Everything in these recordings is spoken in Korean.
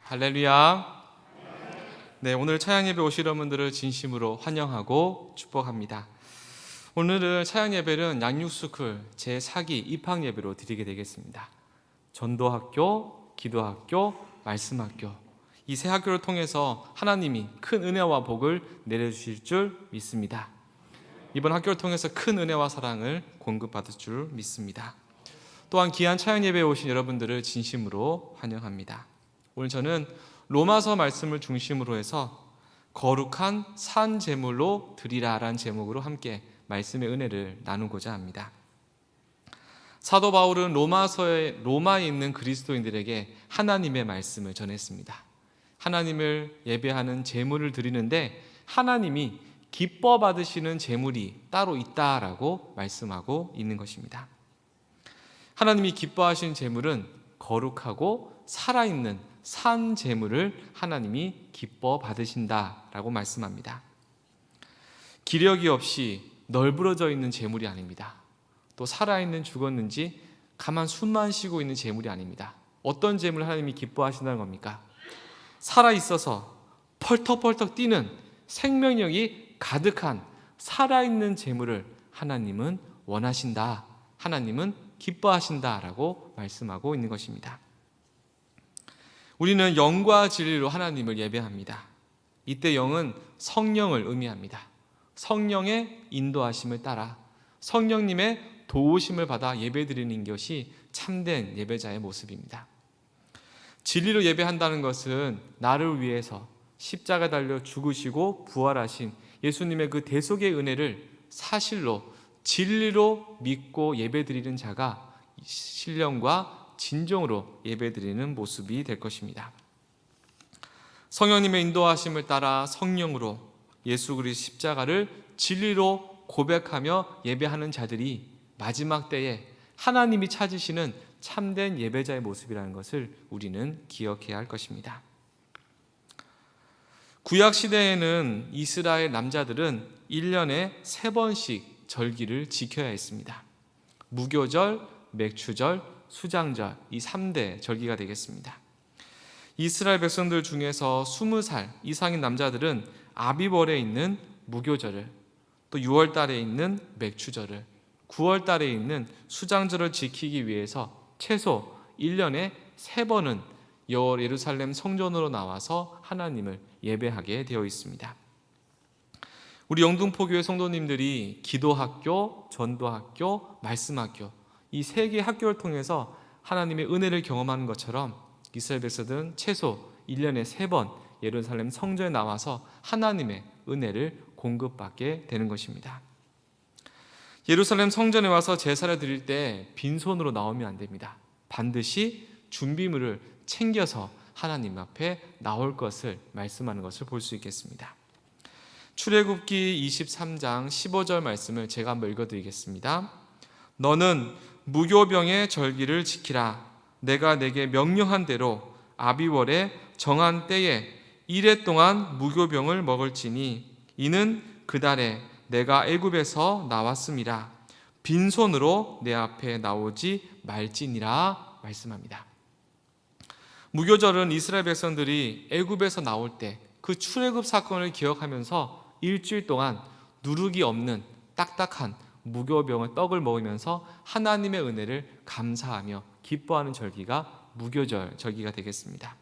할렐루야. 네, 오늘 차양예배 오실 여러분들을 진심으로 환영하고 축복합니다. 오늘은 차양예배는 양육스쿨 제4기 입학예배로 드리게 되겠습니다. 전도학교, 기도학교, 말씀학교, 이 세 학교를 통해서 하나님이 큰 은혜와 복을 내려주실 줄 믿습니다. 이번 학교를 통해서 큰 은혜와 사랑을 공급받을 줄 믿습니다. 또한 귀한 차양예배에 오신 여러분들을 진심으로 환영합니다. 오늘 저는 로마서 말씀을 중심으로 해서 거룩한 산 제물로 드리라라는 제목으로 함께 말씀의 은혜를 나누고자 합니다. 사도 바울은 로마에 있는 그리스도인들에게 하나님의 말씀을 전했습니다. 하나님을 예배하는 제물을 드리는데 하나님이 기뻐 받으시는 제물이 따로 있다라고 말씀하고 있는 것입니다. 하나님이 기뻐하시는 제물은 거룩하고 살아있는 산 제물을 하나님이 기뻐 받으신다라고 말씀합니다. 기력이 없이 널브러져 있는 제물이 아닙니다. 또 살아있는 죽었는지 가만 숨만 쉬고 있는 제물이 아닙니다. 어떤 제물을 하나님이 기뻐하신다는 겁니까? 살아있어서 펄떡펄떡 뛰는 생명력이 가득한 살아있는 제물을 하나님은 원하신다, 하나님은 기뻐하신다라고 말씀하고 있는 것입니다. 우리는 영과 진리로 하나님을 예배합니다. 이때 영은 성령을 의미합니다. 성령의 인도하심을 따라 성령님의 도우심을 받아 예배드리는 것이 참된 예배자의 모습입니다. 진리로 예배한다는 것은 나를 위해서 십자가 달려 죽으시고 부활하신 예수님의 그 대속의 은혜를 사실로 진리로 믿고 예배드리는 자가 신령과 진정으로 예배드리는 모습이 될 것입니다. 성령님의 인도하심을 따라 성령으로 예수 그리스도 십자가를 진리로 고백하며 예배하는 자들이 마지막 때에 하나님이 찾으시는 참된 예배자의 모습이라는 것을 우리는 기억해야 할 것입니다. 구약 시대에는 이스라엘 남자들은 1년에 3번씩 절기를 지켜야 했습니다. 무교절, 맥추절, 수장절, 이 3대 절기가 되겠습니다. 이스라엘 백성들 중에서 20살 이상인 남자들은 아비월에 있는 무교절을, 또 6월 달에 있는 맥추절을, 9월 달에 있는 수장절을 지키기 위해서 최소 1년에 3번은 예루살렘 성전으로 나와서 하나님을 예배하게 되어 있습니다. 우리 영등포교회 성도님들이 기도학교, 전도학교, 말씀학교, 이 3개의 학교를 통해서 하나님의 은혜를 경험하는 것처럼 이스라엘 백성들은 최소 1년에 3번 예루살렘 성전에 나와서 하나님의 은혜를 공급받게 되는 것입니다. 예루살렘 성전에 와서 제사를 드릴 때 빈손으로 나오면 안 됩니다. 반드시 준비물을 챙겨서 하나님 앞에 나올 것을 말씀하는 것을 볼 수 있겠습니다. 출애굽기 23장 15절 말씀을 제가 한번 읽어드리겠습니다. 너는 무교병의 절기를 지키라. 내가 내게 명령한 대로 아비월에 정한 때에 1해 동안 무교병을 먹을지니 이는 그 달에 내가 애굽에서 나왔음이라. 빈손으로 내 앞에 나오지 말지니라 말씀합니다. 무교절은 이스라엘 백성들이 애굽에서 나올 때 그 출애굽 사건을 기억하면서 일주일 동안 누룩이 없는 딱딱한 무교병의 떡을 먹으면서 하나님의 은혜를 감사하며 기뻐하는 절기가 무교절 절기가 되겠습니다.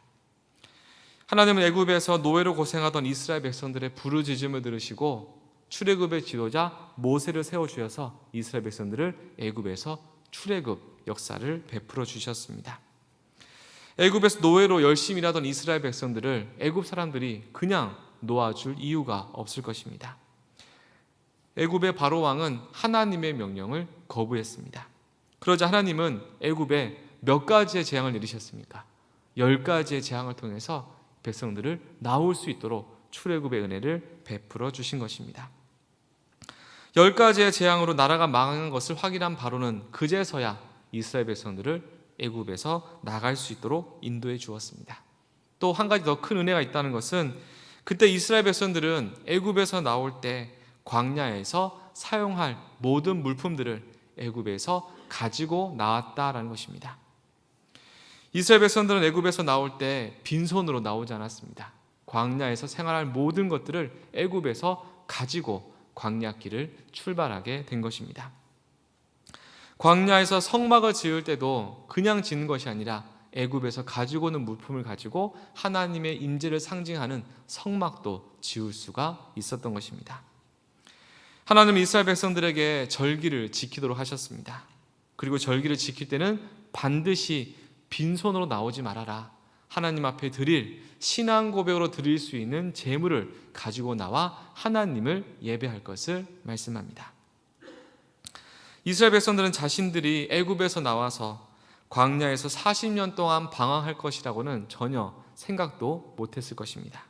하나님은 애굽에서 노예로 고생하던 이스라엘 백성들의 부르짖음을 들으시고 출애굽의 지도자 모세를 세워주셔서 이스라엘 백성들을 애굽에서 출애굽 역사를 베풀어 주셨습니다. 애굽에서 노예로 열심히 일하던 이스라엘 백성들을 애굽 사람들이 그냥 놓아줄 이유가 없을 것입니다. 애굽의 바로 왕은 하나님의 명령을 거부했습니다. 그러자 하나님은 애굽에 몇 가지의 재앙을 내리셨습니까? 10가지의 재앙을 통해서 백성들을 나올 수 있도록 출애굽의 은혜를 베풀어 주신 것입니다. 10가지의 재앙으로 나라가 망한 것을 확인한 바로는 그제서야 이스라엘 백성들을 애굽에서 나갈 수 있도록 인도해 주었습니다. 또 한 가지 더 큰 은혜가 있다는 것은 그때 이스라엘 백성들은 애굽에서 나올 때 광야에서 사용할 모든 물품들을 애굽에서 가지고 나왔다라는 것입니다. 이스라엘 백성들은 애굽에서 나올 때 빈손으로 나오지 않았습니다. 광야에서 생활할 모든 것들을 애굽에서 가지고 광야길을 출발하게 된 것입니다. 광야에서 성막을 지을 때도 그냥 짓는 것이 아니라 애굽에서 가지고 오는 물품을 가지고 하나님의 임재를 상징하는 성막도 지을 수가 있었던 것입니다. 하나님은 이스라엘 백성들에게 절기를 지키도록 하셨습니다. 그리고 절기를 지킬 때는 반드시 빈손으로 나오지 말아라. 하나님 앞에 드릴 신앙 고백으로 드릴 수 있는 제물을 가지고 나와 하나님을 예배할 것을 말씀합니다. 이스라엘 백성들은 자신들이 애굽에서 나와서 광야에서 40년 동안 방황할 것이라고는 전혀 생각도 못했을 것입니다.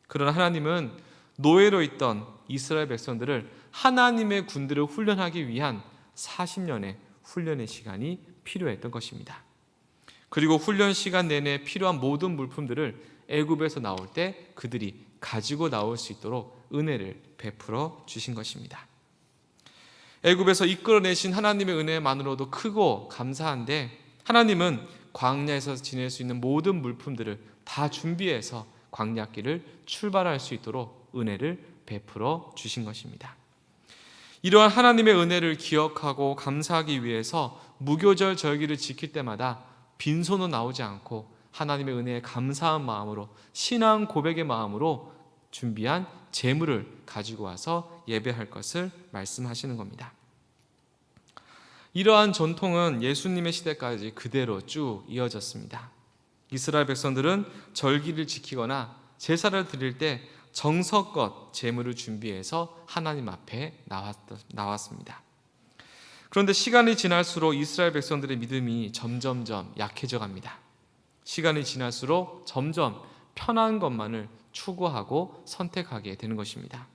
그러나 하나님은 노예로 있던 이스라엘 백성들을 하나님의 군대를 훈련하기 위한 40년의 훈련의 시간이 필요했던 것입니다. 그리고 훈련 시간 내내 필요한 모든 물품들을 애굽에서 나올 때 그들이 가지고 나올 수 있도록 은혜를 베풀어 주신 것입니다. 애굽에서 이끌어내신 하나님의 은혜만으로도 크고 감사한데, 하나님은 광야에서 지낼 수 있는 모든 물품들을 다 준비해서 광야길을 출발할 수 있도록 은혜를 베풀어 주신 것입니다. 이러한 하나님의 은혜를 기억하고 감사하기 위해서 무교절 절기를 지킬 때마다 빈손으로 나오지 않고 하나님의 은혜에 감사한 마음으로, 신앙 고백의 마음으로 준비한 제물을 가지고 와서 예배할 것을 말씀하시는 겁니다. 이러한 전통은 예수님의 시대까지 그대로 쭉 이어졌습니다. 이스라엘 백성들은 절기를 지키거나 제사를 드릴 때 정성껏 제물을 준비해서 하나님 앞에 나왔습니다. 그런데 시간이 지날수록 이스라엘 백성들의 믿음이 점점점 약해져 갑니다. 시간이 지날수록 점점 편한 것만을 추구하고 선택하게 되는 것입니다.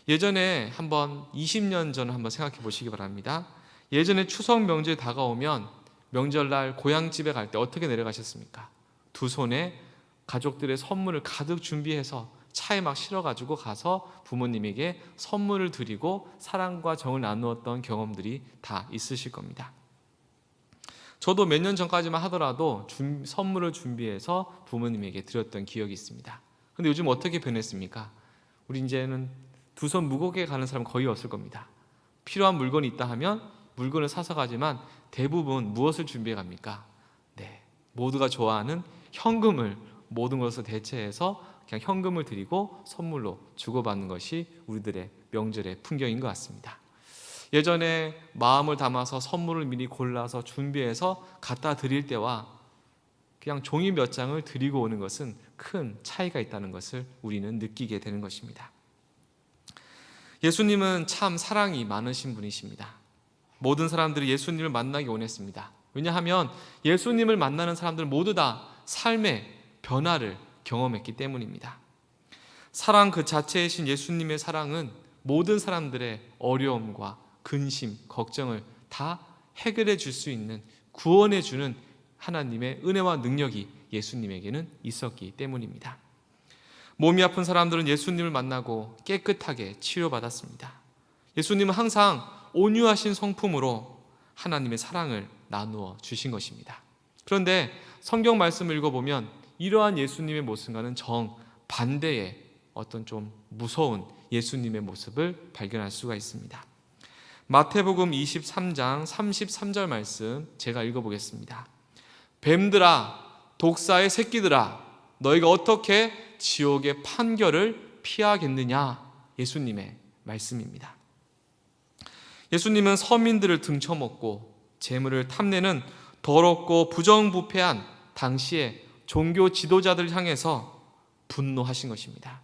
예전에 한번 20년 전을 한번 생각해 보시기 바랍니다. 예전에 추석 명절이 다가오면 명절날 고향집에 갈 때 어떻게 내려가셨습니까? 두 손에 가족들의 선물을 가득 준비해서 차에 막 실어가지고 가서 부모님에게 선물을 드리고 사랑과 정을 나누었던 경험들이 다 있으실 겁니다. 저도 몇 년 전까지만 하더라도 선물을 준비해서 부모님에게 드렸던 기억이 있습니다. 근데 요즘 어떻게 변했습니까? 우리 이제는 두 손 무겁게 가는 사람 거의 없을 겁니다. 필요한 물건이 있다 하면 물건을 사서 가지만 대부분 무엇을 준비해 갑니까? 모두가 좋아하는 현금을 모든 것을 대체해서 그냥 현금을 드리고 선물로 주고받는 것이 우리들의 명절의 풍경인 것 같습니다. 예전에 마음을 담아서 선물을 미리 골라서 준비해서 갖다 드릴 때와 그냥 종이 몇 장을 드리고 오는 것은 큰 차이가 있다는 것을 우리는 느끼게 되는 것입니다. 예수님은 참 사랑이 많으신 분이십니다. 모든 사람들이 예수님을 만나기 원했습니다. 왜냐하면 예수님을 만나는 사람들 모두 다 삶의 변화를 경험했기 때문입니다. 사랑 그 자체이신 예수님의 사랑은 모든 사람들의 어려움과 근심, 걱정을 다 해결해 줄 수 있는, 구원해 주는 하나님의 은혜와 능력이 예수님에게는 있었기 때문입니다. 몸이 아픈 사람들은 예수님을 만나고 깨끗하게 치료받았습니다. 예수님은 항상 온유하신 성품으로 하나님의 사랑을 나누어 주신 것입니다. 그런데 성경 말씀을 읽어보면 이러한 예수님의 모습과는 정반대의 어떤 좀 무서운 예수님의 모습을 발견할 수가 있습니다. 마태복음 23장 33절 말씀 제가 읽어보겠습니다. 뱀들아, 독사의 새끼들아, 너희가 어떻게 지옥의 판결을 피하겠느냐? 예수님의 말씀입니다. 예수님은 서민들을 등쳐먹고 재물을 탐내는 더럽고 부정부패한 당시의 종교 지도자들을 향해서 분노하신 것입니다.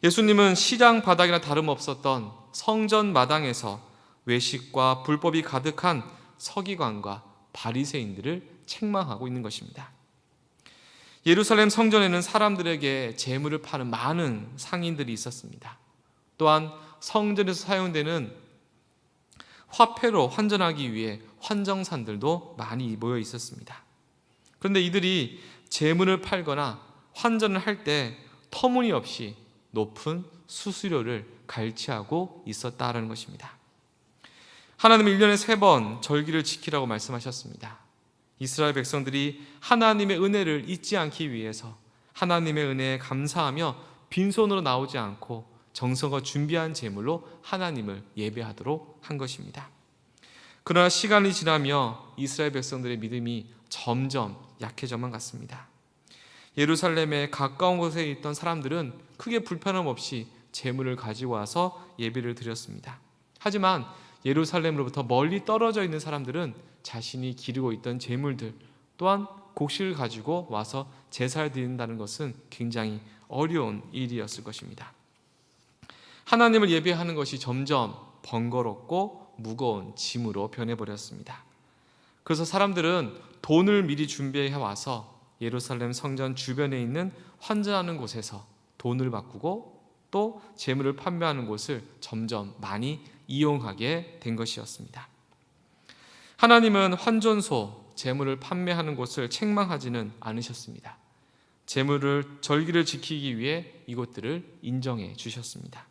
예수님은 시장 바닥이나 다름없었던 성전 마당에서 외식과 불법이 가득한 서기관과 바리새인들을 책망하고 있는 것입니다. 예루살렘 성전에는 사람들에게 재물을 파는 많은 상인들이 있었습니다. 또한 성전에서 사용되는 화폐로 환전하기 위해 환정산들도 많이 모여 있었습니다. 그런데 이들이 재물을 팔거나 환전을 할 때 터무니없이 높은 수수료를 갈취하고 있었다라는 것입니다. 하나님은 1년에 3번 절기를 지키라고 말씀하셨습니다. 이스라엘 백성들이 하나님의 은혜를 잊지 않기 위해서 하나님의 은혜에 감사하며 빈손으로 나오지 않고 정성과 준비한 제물로 하나님을 예배하도록 한 것입니다. 그러나 시간이 지나며 이스라엘 백성들의 믿음이 점점 약해져만 갔습니다. 예루살렘에 가까운 곳에 있던 사람들은 크게 불편함 없이 제물을 가지고 와서 예배를 드렸습니다. 하지만 예루살렘으로부터 멀리 떨어져 있는 사람들은 자신이 기르고 있던 제물들 또한 곡식을 가지고 와서 제사를 드린다는 것은 굉장히 어려운 일이었을 것입니다. 하나님을 예배하는 것이 점점 번거롭고 무거운 짐으로 변해버렸습니다. 그래서 사람들은 돈을 미리 준비해 와서 예루살렘 성전 주변에 있는 환전하는 곳에서 돈을 바꾸고 또 제물을 판매하는 곳을 점점 많이 이용하게 된 것이었습니다. 하나님은 환전소, 제물을 판매하는 곳을 책망하지는 않으셨습니다. 절기를 지키기 위해 이곳들을 인정해 주셨습니다.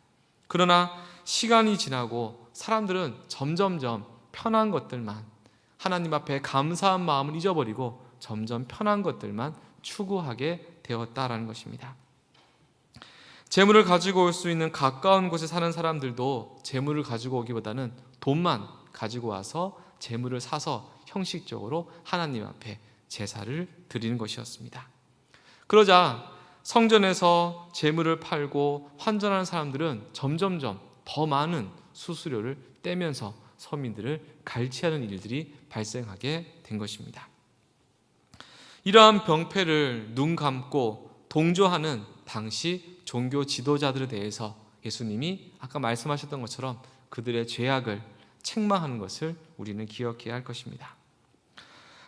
그러나 시간이 지나고 사람들은 점점점 편한 것들만, 하나님 앞에 감사한 마음을 잊어버리고 점점 편한 것들만 추구하게 되었다라는 것입니다. 재물을 가지고 올 수 있는 가까운 곳에 사는 사람들도 재물을 가지고 오기보다는 돈만 가지고 와서 재물을 사서 형식적으로 하나님 앞에 제사를 드리는 것이었습니다. 그러자 성전에서 재물을 팔고 환전하는 사람들은 점점점 더 많은 수수료를 떼면서 서민들을 갈취하는 일들이 발생하게 된 것입니다. 이러한 병폐를 눈 감고 동조하는 당시 종교 지도자들에 대해서 예수님이 아까 말씀하셨던 것처럼 그들의 죄악을 책망하는 것을 우리는 기억해야 할 것입니다.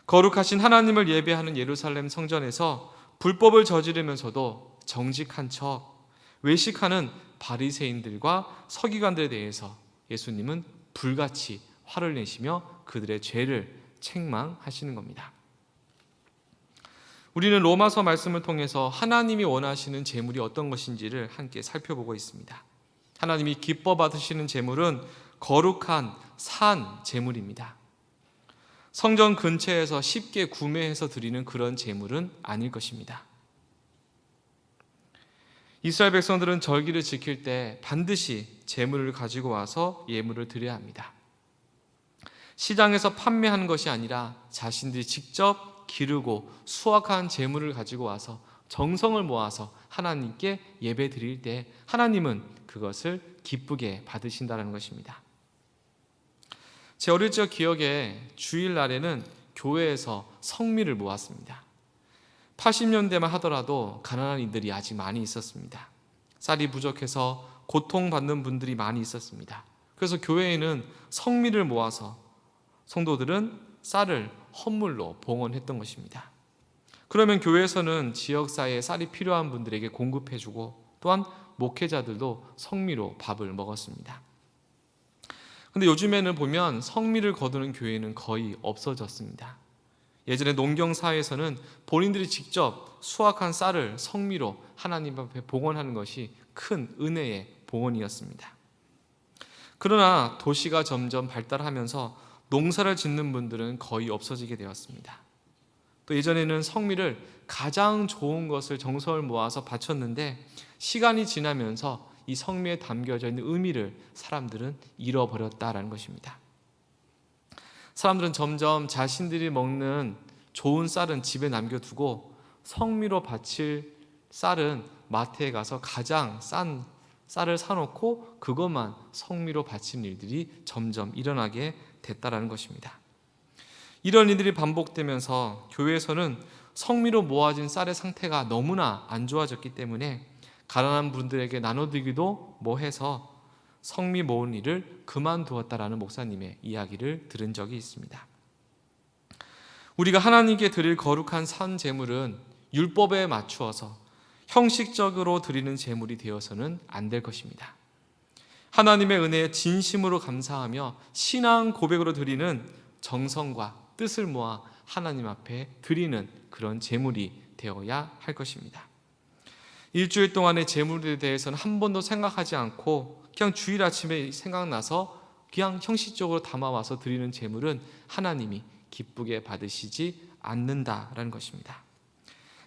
거룩하신 하나님을 예배하는 예루살렘 성전에서 불법을 저지르면서도 정직한 척 외식하는 바리새인들과 서기관들에 대해서 예수님은 불같이 화를 내시며 그들의 죄를 책망하시는 겁니다. 우리는 로마서 말씀을 통해서 하나님이 원하시는 제물이 어떤 것인지를 함께 살펴보고 있습니다. 하나님이 기뻐 받으시는 제물은 거룩한 산 제물입니다. 성전 근처에서 쉽게 구매해서 드리는 그런 제물은 아닐 것입니다. 이스라엘 백성들은 절기를 지킬 때 반드시 제물을 가지고 와서 예물을 드려야 합니다. 시장에서 판매하는 것이 아니라 자신들이 직접 기르고 수확한 제물을 가지고 와서 정성을 모아서 하나님께 예배 드릴 때 하나님은 그것을 기쁘게 받으신다는 것입니다. 제 어릴 적 기억에 주일날에는 교회에서 성미를 모았습니다. 80년대만 하더라도 가난한 이들이 아직 많이 있었습니다. 쌀이 부족해서 고통받는 분들이 많이 있었습니다. 그래서 교회에는 성미를 모아서 성도들은 쌀을 헌물로 봉헌했던 것입니다. 그러면 교회에서는 지역사회에 쌀이 필요한 분들에게 공급해주고 또한 목회자들도 성미로 밥을 먹었습니다. 그런데 요즘에는 보면 성미를 거두는 교회는 거의 없어졌습니다. 예전에 농경사회에서는 본인들이 직접 수확한 쌀을 성미로 하나님 앞에 봉헌하는 것이 큰 은혜의 봉헌이었습니다. 그러나 도시가 점점 발달하면서 농사를 짓는 분들은 거의 없어지게 되었습니다. 또 예전에는 성미를 가장 좋은 것을 정성을 모아서 바쳤는데 시간이 지나면서 이 성미에 담겨져 있는 의미를 사람들은 잃어버렸다라는 것입니다. 사람들은 점점 자신들이 먹는 좋은 쌀은 집에 남겨두고 성미로 바칠 쌀은 마트에 가서 가장 싼 쌀을 사놓고 그것만 성미로 바치는 일들이 점점 일어나게 됐다라는 것입니다. 이런 일들이 반복되면서 교회에서는 성미로 모아진 쌀의 상태가 너무나 안 좋아졌기 때문에 가난한 분들에게 나눠드리기도 뭐해서 성미 모은 일을 그만두었다라는 목사님의 이야기를 들은 적이 있습니다. 우리가 하나님께 드릴 거룩한 산 제물은 율법에 맞추어서 형식적으로 드리는 제물이 되어서는 안 될 것입니다. 하나님의 은혜에 진심으로 감사하며 신앙 고백으로 드리는 정성과 뜻을 모아 하나님 앞에 드리는 그런 제물이 되어야 할 것입니다. 일주일 동안의 제물에 대해서는 한 번도 생각하지 않고 그냥 주일 아침에 생각나서 그냥 형식적으로 담아와서 드리는 제물은 하나님이 기쁘게 받으시지 않는다라는 것입니다.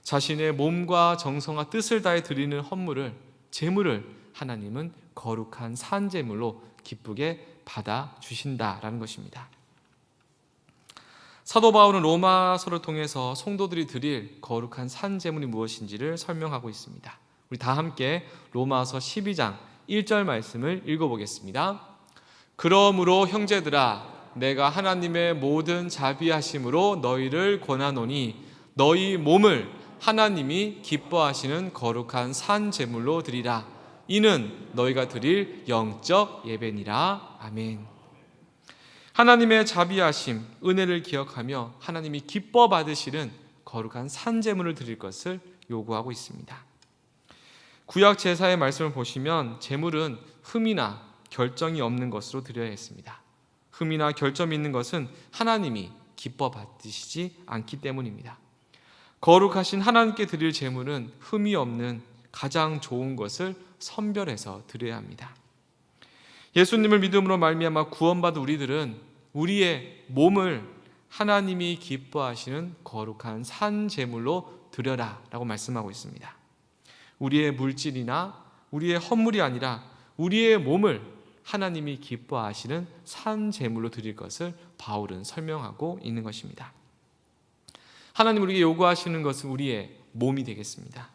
자신의 몸과 정성과 뜻을 다해 드리는 헌물을, 제물을 하나님은 거룩한 산제물로 기쁘게 받아주신다라는 것입니다. 사도 바울은 로마서를 통해서 성도들이 드릴 거룩한 산제물이 무엇인지를 설명하고 있습니다. 우리 다 함께 로마서 12장 1절 말씀을 읽어보겠습니다. 그러므로 형제들아, 내가 하나님의 모든 자비하심으로 너희를 권하노니 너희 몸을 하나님이 기뻐하시는 거룩한 산제물로 드리라. 이는 너희가 드릴 영적 예배니라. 아멘. 하나님의 자비하심, 은혜를 기억하며 하나님이 기뻐 받으시는 거룩한 산제물을 드릴 것을 요구하고 있습니다. 구약 제사의 말씀을 보시면 제물은 흠이나 결정이 없는 것으로 드려야 했습니다. 흠이나 결점이 있는 것은 하나님이 기뻐 받으시지 않기 때문입니다. 거룩하신 하나님께 드릴 제물은 흠이 없는 가장 좋은 것을 선별해서 드려야 합니다. 예수님을 믿음으로 말미암아 구원받은 우리들은 우리의 몸을 하나님이 기뻐하시는 거룩한 산 제물로 드려라 라고 말씀하고 있습니다. 우리의 물질이나 우리의 헌물이 아니라 우리의 몸을 하나님이 기뻐하시는 산 제물로 드릴 것을 바울은 설명하고 있는 것입니다. 하나님 우리에게 요구하시는 것은 우리의 몸이 되겠습니다.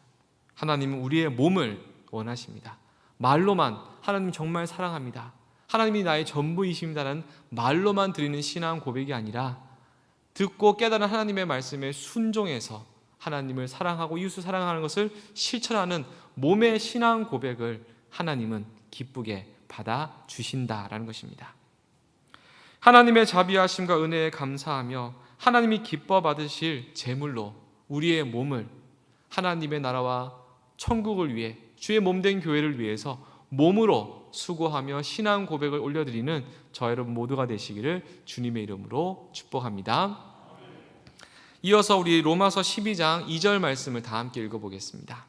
하나님은 우리의 몸을 원하십니다. 말로만 하나님 정말 사랑합니다, 하나님이 나의 전부이십니다라는 말로만 드리는 신앙 고백이 아니라 듣고 깨달은 하나님의 말씀에 순종해서 하나님을 사랑하고 이웃을 사랑하는 것을 실천하는 몸의 신앙 고백을 하나님은 기쁘게 받아주신다라는 것입니다. 하나님의 자비하심과 은혜에 감사하며 하나님이 기뻐 받으실 제물로 우리의 몸을 하나님의 나라와 천국을 위해 주의 몸된 교회를 위해서 몸으로 수고하며 신앙 고백을 올려드리는 저 여러분 모두가 되시기를 주님의 이름으로 축복합니다. 이어서 우리 로마서 12장 2절 말씀을 다 함께 읽어보겠습니다.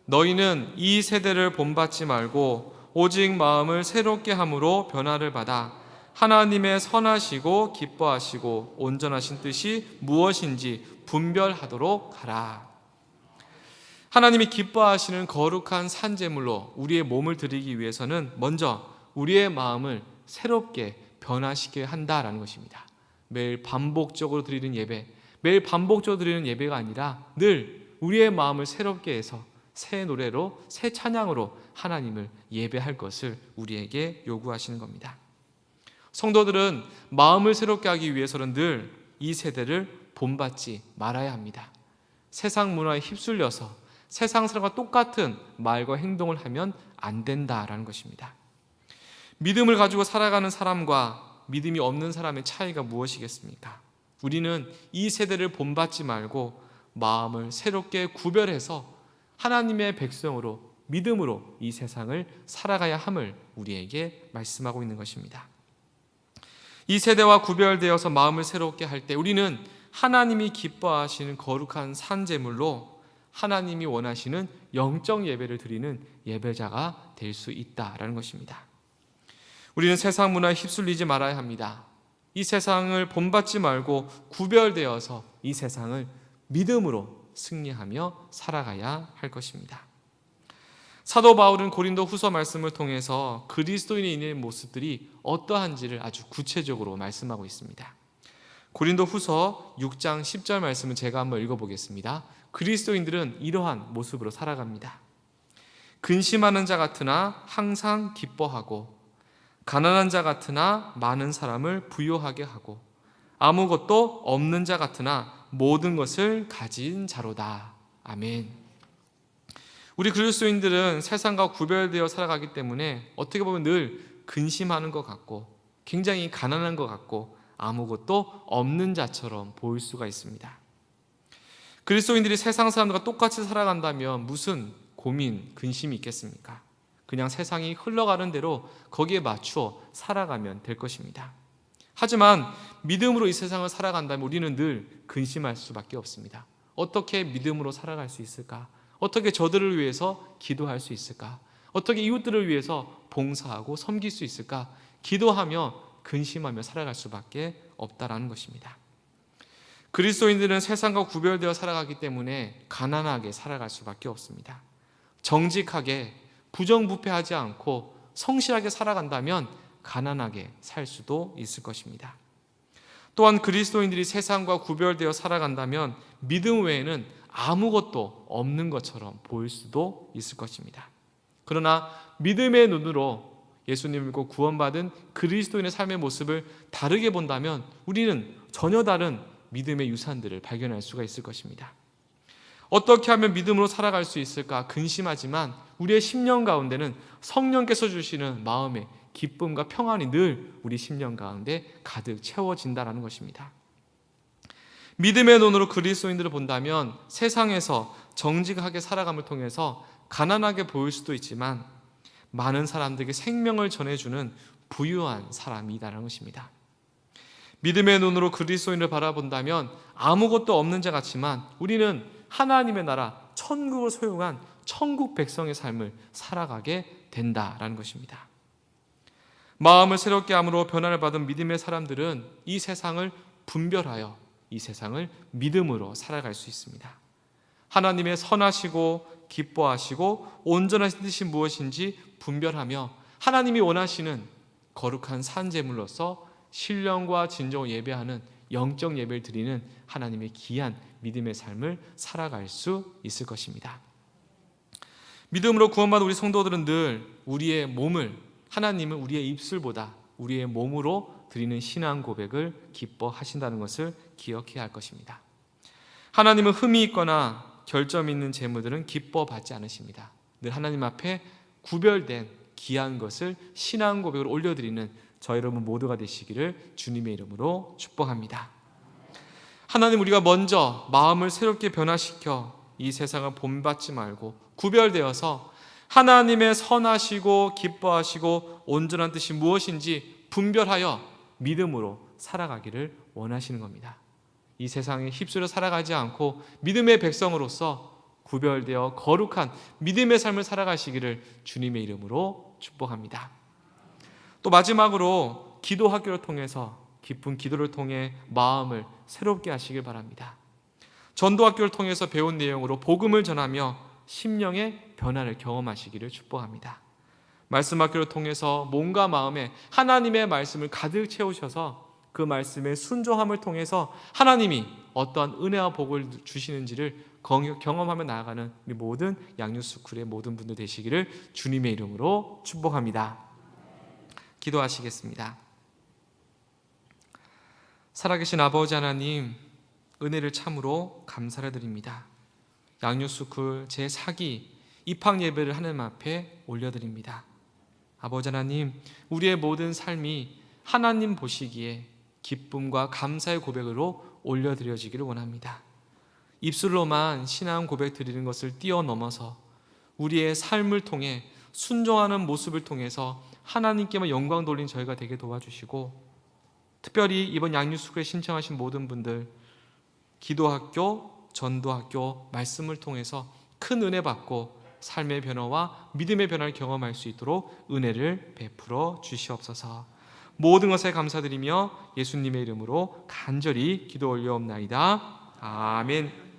너희는 이 세대를 본받지 말고 오직 마음을 새롭게 함으로 변화를 받아 하나님의 선하시고 기뻐하시고 온전하신 뜻이 무엇인지 분별하도록 하라. 하나님이 기뻐하시는 거룩한 산제물로 우리의 몸을 드리기 위해서는 먼저 우리의 마음을 새롭게 변화시켜야 한다라는 것입니다. 매일 반복적으로 드리는 예배, 매일 반복적으로 드리는 예배가 아니라 늘 우리의 마음을 새롭게 해서 새 노래로, 새 찬양으로 하나님을 예배할 것을 우리에게 요구하시는 겁니다. 성도들은 마음을 새롭게 하기 위해서는 늘 이 세대를 본받지 말아야 합니다. 세상 문화에 휩쓸려서 세상 사람과 똑같은 말과 행동을 하면 안 된다라는 것입니다. 믿음을 가지고 살아가는 사람과 믿음이 없는 사람의 차이가 무엇이겠습니까? 우리는 이 세대를 본받지 말고 마음을 새롭게 구별해서 하나님의 백성으로 믿음으로 이 세상을 살아가야 함을 우리에게 말씀하고 있는 것입니다. 이 세대와 구별되어서 마음을 새롭게 할 때 우리는 하나님이 기뻐하시는 거룩한 산제물로 하나님이 원하시는 영적 예배를 드리는 예배자가 될 수 있다라는 것입니다. 우리는 세상 문화에 휩쓸리지 말아야 합니다. 이 세상을 본받지 말고 구별되어서 이 세상을 믿음으로 승리하며 살아가야 할 것입니다. 사도 바울은 고린도 후서 말씀을 통해서 그리스도인의 모습들이 어떠한지를 아주 구체적으로 말씀하고 있습니다. 고린도 후서 6장 10절 말씀은 제가 한번 읽어보겠습니다. 그리스도인들은 이러한 모습으로 살아갑니다. 근심하는 자 같으나 항상 기뻐하고 가난한 자 같으나 많은 사람을 부요하게 하고 아무것도 없는 자 같으나 모든 것을 가진 자로다. 아멘. 우리 그리스도인들은 세상과 구별되어 살아가기 때문에 어떻게 보면 늘 근심하는 것 같고 굉장히 가난한 것 같고 아무것도 없는 자처럼 보일 수가 있습니다. 그리스도인들이 세상 사람들과 똑같이 살아간다면 무슨 고민, 근심이 있겠습니까? 그냥 세상이 흘러가는 대로 거기에 맞추어 살아가면 될 것입니다. 하지만 믿음으로 이 세상을 살아간다면 우리는 늘 근심할 수밖에 없습니다. 어떻게 믿음으로 살아갈 수 있을까? 어떻게 저들을 위해서 기도할 수 있을까? 어떻게 이웃들을 위해서 봉사하고 섬길 수 있을까? 기도하며 근심하며 살아갈 수밖에 없다라는 것입니다. 그리스도인들은 세상과 구별되어 살아가기 때문에 가난하게 살아갈 수밖에 없습니다. 정직하게 부정부패하지 않고 성실하게 살아간다면 가난하게 살 수도 있을 것입니다. 또한 그리스도인들이 세상과 구별되어 살아간다면 믿음 외에는 아무것도 없는 것처럼 보일 수도 있을 것입니다. 그러나 믿음의 눈으로 예수님을 믿고 구원받은 그리스도인의 삶의 모습을 다르게 본다면 우리는 전혀 다른 믿음의 유산들을 발견할 수가 있을 것입니다. 어떻게 하면 믿음으로 살아갈 수 있을까 근심하지만 우리의 심령 가운데는 성령께서 주시는 마음의 기쁨과 평안이 늘 우리 심령 가운데 가득 채워진다는 것입니다. 믿음의 눈으로 그리스도인들을 본다면 세상에서 정직하게 살아감을 통해서 가난하게 보일 수도 있지만 많은 사람들에게 생명을 전해주는 부유한 사람이라는 것입니다. 믿음의 눈으로 그리스도인을 바라본다면 아무것도 없는 자 같지만 우리는 하나님의 나라 천국을 소유한 천국 백성의 삶을 살아가게 된다라는 것입니다. 마음을 새롭게 함으로 변화를 받은 믿음의 사람들은 이 세상을 분별하여 이 세상을 믿음으로 살아갈 수 있습니다. 하나님의 선하시고 기뻐하시고 온전하신 뜻이 무엇인지 분별하며 하나님이 원하시는 거룩한 산제물로서 신령과 진정으로 예배하는 영적 예배를 드리는 하나님의 귀한 믿음의 삶을 살아갈 수 있을 것입니다. 믿음으로 구원받은 우리 성도들은 늘 우리의 몸을, 하나님은 우리의 입술보다 우리의 몸으로 드리는 신앙 고백을 기뻐하신다는 것을 기억해야 할 것입니다. 하나님은 흠이 있거나 결점 있는 재물들은 기뻐받지 않으십니다. 늘 하나님 앞에 구별된 귀한 것을 신앙 고백으로 올려드리는 저희 여러분 모두가 되시기를 주님의 이름으로 축복합니다. 하나님, 우리가 먼저 마음을 새롭게 변화시켜 이 세상을 본받지 말고 구별되어서 하나님의 선하시고 기뻐하시고 온전한 뜻이 무엇인지 분별하여 믿음으로 살아가기를 원하시는 겁니다. 이 세상에 휩쓸려 살아가지 않고 믿음의 백성으로서 구별되어 거룩한 믿음의 삶을 살아가시기를 주님의 이름으로 축복합니다. 또 마지막으로 기도 학교를 통해서 깊은 기도를 통해 마음을 새롭게 하시길 바랍니다. 전도 학교를 통해서 배운 내용으로 복음을 전하며 심령의 변화를 경험하시기를 축복합니다. 말씀 학교를 통해서 몸과 마음에 하나님의 말씀을 가득 채우셔서 그 말씀의 순종함을 통해서 하나님이 어떠한 은혜와 복을 주시는지를 경험하며 나아가는 우리 모든 양육스쿨의 모든 분들 되시기를 주님의 이름으로 축복합니다. 기도하시겠습니다. 살아계신 아버지 하나님, 은혜를 참으로 감사를 드립니다. 양육스쿨 제4기 입학 예배를 하나님 앞에 올려드립니다. 아버지 하나님, 우리의 모든 삶이 하나님 보시기에 기쁨과 감사의 고백으로 올려드려지기를 원합니다. 입술로만 신앙 고백 드리는 것을 뛰어넘어서 우리의 삶을 통해 순종하는 모습을 통해서 하나님께만 영광 돌린 저희가 되게 도와주시고, 특별히 이번 양육스쿨에 신청하신 모든 분들 기도학교, 전도학교 말씀을 통해서 큰 은혜 받고 삶의 변화와 믿음의 변화를 경험할 수 있도록 은혜를 베풀어 주시옵소서. 모든 것에 감사드리며 예수님의 이름으로 간절히 기도 올려옵나이다. 아멘.